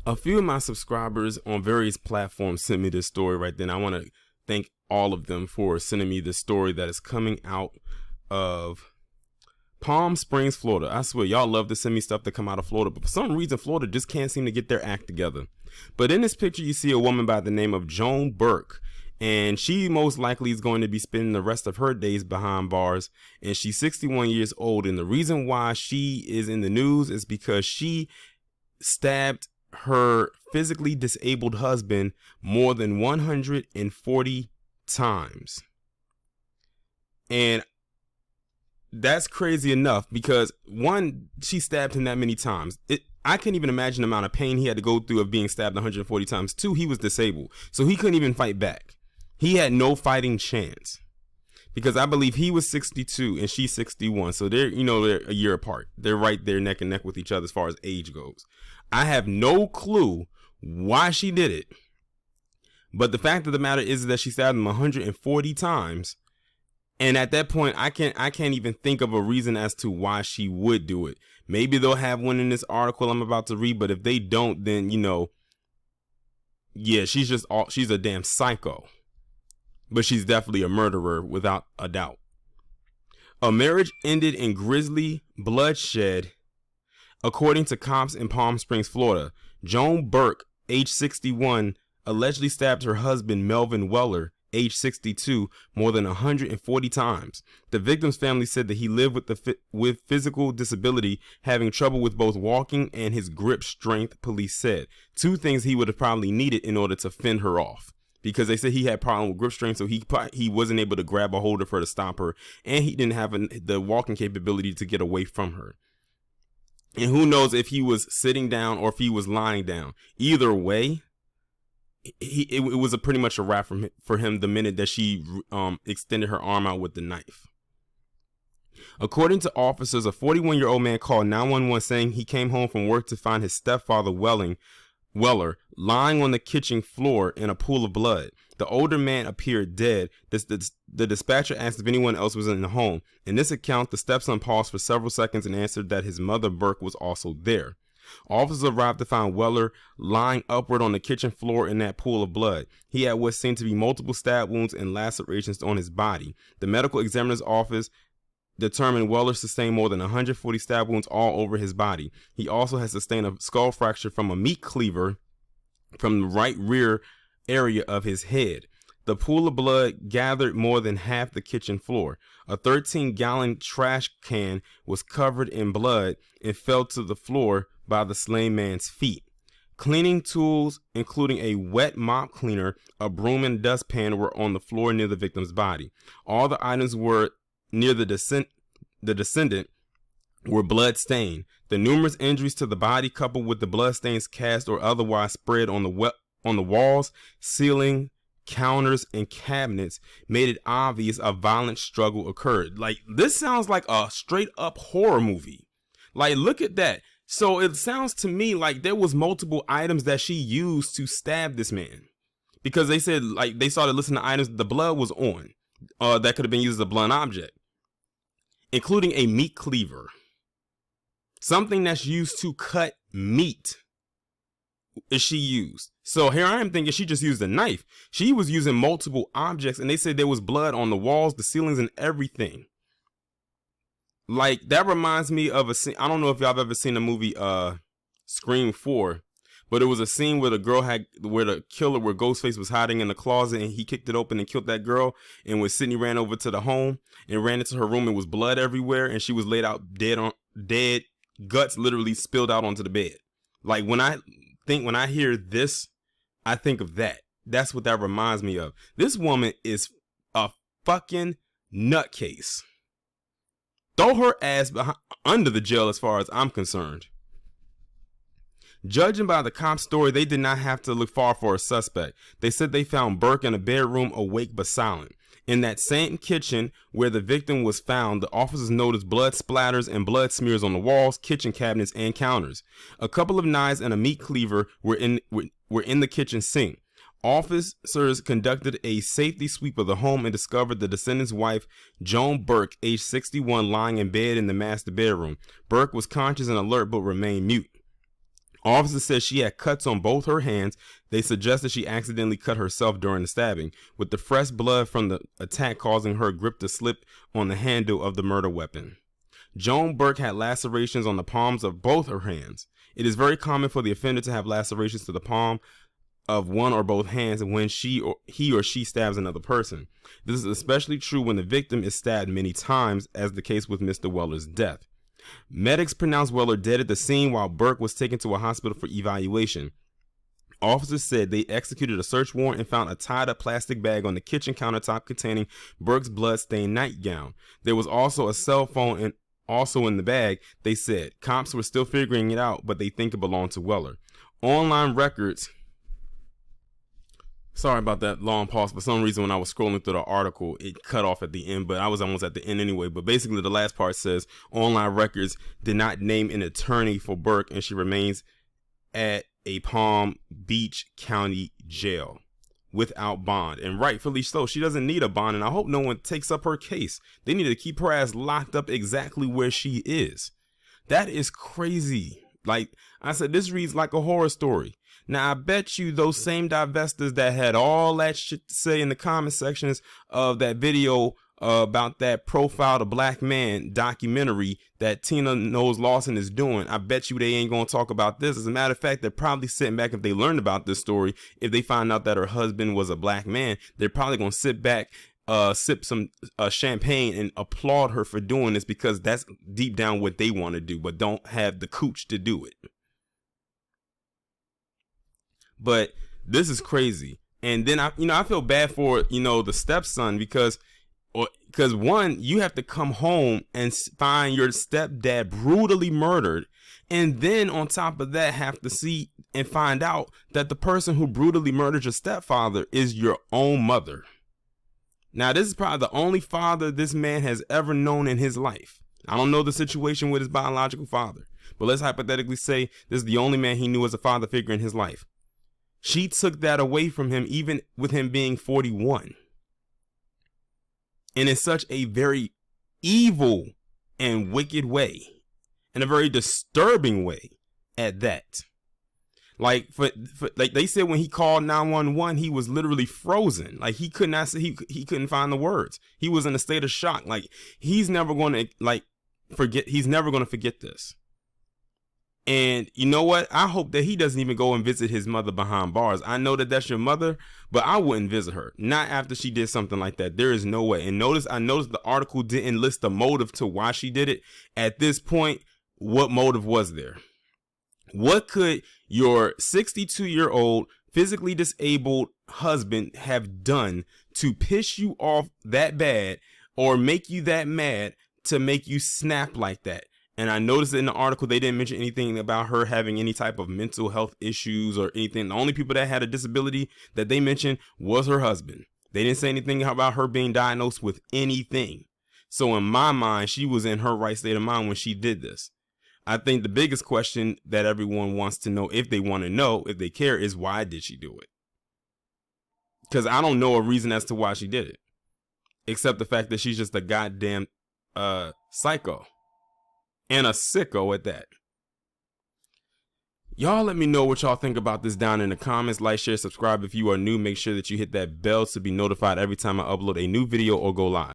A few of my subscribers on various platforms sent me this story right then. I want to thank all of them for sending me this story that is coming out of Palm Springs, Florida. I swear, y'all love to send me stuff that come out of Florida, but for some reason, Florida just can't seem to get their act together. But in this picture, you see a woman by the name of Joan Burke, and she most likely is going to be spending the rest of her days behind bars, and she's 61 years old, and the reason why she is in the news is because she stabbed her physically disabled husband more than 140 times. And that's crazy enough because one, she stabbed him that many times. I can't even imagine the amount of pain he had to go through of being stabbed 140 times. Two, he was disabled, so he couldn't even fight back. He had no fighting chance because I believe he was 62 and she's 61. So they're a year apart. They're right there neck and neck with each other as far as age goes. I have no clue why she did it. But the fact of the matter is that she stabbed him 140 times. And at that point, I can't even think of a reason as to why she would do it. Maybe they'll have one in this article I'm about to read, but if they don't, then, yeah, she's a damn psycho. But she's definitely a murderer without a doubt. A marriage ended in grisly bloodshed, according to cops in Palm Springs, Florida. Joan Burke, age 61, allegedly stabbed her husband, Melvin Weller, age 62, more than 140 times. The victim's family said that he lived with physical disability, having trouble with both walking and his grip strength, police said. Two things he would have probably needed in order to fend her off. Because they said he had problem with grip strength, so he wasn't able to grab a hold of her to stop her, and he didn't have the walking capability to get away from her. And who knows if he was sitting down or if he was lying down. Either way, it was pretty much a wrap for him the minute that she extended her arm out with the knife. According to officers, a 41-year-old man called 911 saying he came home from work to find his stepfather Weller lying on the kitchen floor in a pool of blood. The older man appeared dead. The dispatcher asked if anyone else was in the home. In this account, the stepson paused for several seconds and answered that his mother Burke was also there. Officers arrived to find Weller lying upward on the kitchen floor in that pool of blood. He had what seemed to be multiple stab wounds and lacerations on his body. The medical examiner's office determined Weller sustained more than 140 stab wounds all over his body. He also has sustained a skull fracture from a meat cleaver from the right rear area of his head. The pool of blood gathered more than half the kitchen floor. A 13-gallon trash can was covered in blood and fell to the floor by the slain man's feet. Cleaning tools, including a wet mop cleaner, a broom, and dustpan, were on the floor near the victim's body. All the items were near the descendant were blood stained. The numerous injuries to the body, coupled with the blood stains cast or otherwise spread on the walls, ceiling, counters, and cabinets, made it obvious a violent struggle occurred. Like, this sounds like a straight up horror movie. Like, look at that. So it sounds to me like there was multiple items that she used to stab this man, because they said, like, they started listing the items the blood was on that could have been used as a blunt object, including a meat cleaver, something that's used to cut meat. Is she used? So here I am thinking she just used a knife. She was using multiple objects, and they said there was blood on the walls, the ceilings, and everything. Like, that reminds me of a scene. I don't know if y'all have ever seen the movie Scream 4, but it was a scene where the killer, where Ghostface was hiding in the closet, and he kicked it open and killed that girl. And when Sydney ran over to the home and ran into her room, it was blood everywhere, and she was laid out dead, guts literally spilled out onto the bed. Like, when I hear this, I think of that. That's what that reminds me of. This woman is a fucking nutcase. Throw her ass under the jail as far as I'm concerned. Judging by the cop's story, they did not have to look far for a suspect. They said they found Burke in a bedroom, awake but silent. In that same kitchen where the victim was found, the officers noticed blood splatters and blood smears on the walls, kitchen cabinets, and counters. A couple of knives and a meat cleaver were in the kitchen sink. Officers conducted a safety sweep of the home and discovered the descendant's wife, Joan Burke, age 61, lying in bed in the master bedroom. Burke was conscious and alert but remained mute. Officers said she had cuts on both her hands. They suggested she accidentally cut herself during the stabbing, with the fresh blood from the attack causing her grip to slip on the handle of the murder weapon. Joan Burke had lacerations on the palms of both her hands. It is very common for the offender to have lacerations to the palm of one or both hands when he or she stabs another person. This is especially true when the victim is stabbed many times, as the case with Mr. Weller's death. Medics pronounced Weller dead at the scene while Burke was taken to a hospital for evaluation. Officers said they executed a search warrant and found a tied up plastic bag on the kitchen countertop containing Burke's blood-stained nightgown. There was also a cell phone also in the bag. They said cops were still figuring it out, but they think it belonged to Weller. Online records. Sorry about that long pause. For some reason, when I was scrolling through the article, it cut off at the end, but I was almost at the end anyway. But basically, the last part says online records did not name an attorney for Burke, and she remains at a Palm Beach County jail without bond. And rightfully so. She doesn't need a bond, and I hope no one takes up her case. They need to keep her ass locked up exactly where she is. That is crazy. Like I said, this reads like a horror story. Now, I bet you those same divestors that had all that shit to say in the comment sections of that video about that Profile the Black Man documentary that Tina Knowles Lawson is doing, I bet you they ain't going to talk about this. As a matter of fact, they're probably sitting back, if they learned about this story, if they find out that her husband was a black man, they're probably going to sit back, sip some champagne and applaud her for doing this, because that's deep down what they want to do, but don't have the cooch to do it. But this is crazy. And then I feel bad for, the stepson, because one, you have to come home and find your stepdad brutally murdered. And then on top of that, have to see and find out that the person who brutally murdered your stepfather is your own mother. Now, this is probably the only father this man has ever known in his life. I don't know the situation with his biological father, but let's hypothetically say this is the only man he knew as a father figure in his life. She took that away from him, even with him being 41. And in such a very evil and wicked way, in a very disturbing way at that. Like like they said, when he called 911, he was literally frozen. Like he could not say, he couldn't find the words. He was in a state of shock. Like he's never going to forget. He's never going to forget this. And you know what? I hope that he doesn't even go and visit his mother behind bars. I know that that's your mother, but I wouldn't visit her. Not after she did something like that. There is no way. And I noticed the article didn't list the motive to why she did it. At this point, what motive was there? What could your 62-year-old physically disabled husband have done to piss you off that bad or make you that mad to make you snap like that? And I noticed in the article, they didn't mention anything about her having any type of mental health issues or anything. The only people that had a disability that they mentioned was her husband. They didn't say anything about her being diagnosed with anything. So in my mind, she was in her right state of mind when she did this. I think the biggest question that everyone wants to know, if they want to know, if they care, is why did she do it? Because I don't know a reason as to why she did it, except the fact that she's just a goddamn psycho. And a sicko at that. Y'all let me know what y'all think about this down in the comments. Like, share, subscribe if you are new. Make sure that you hit that bell to be notified every time I upload a new video or go live.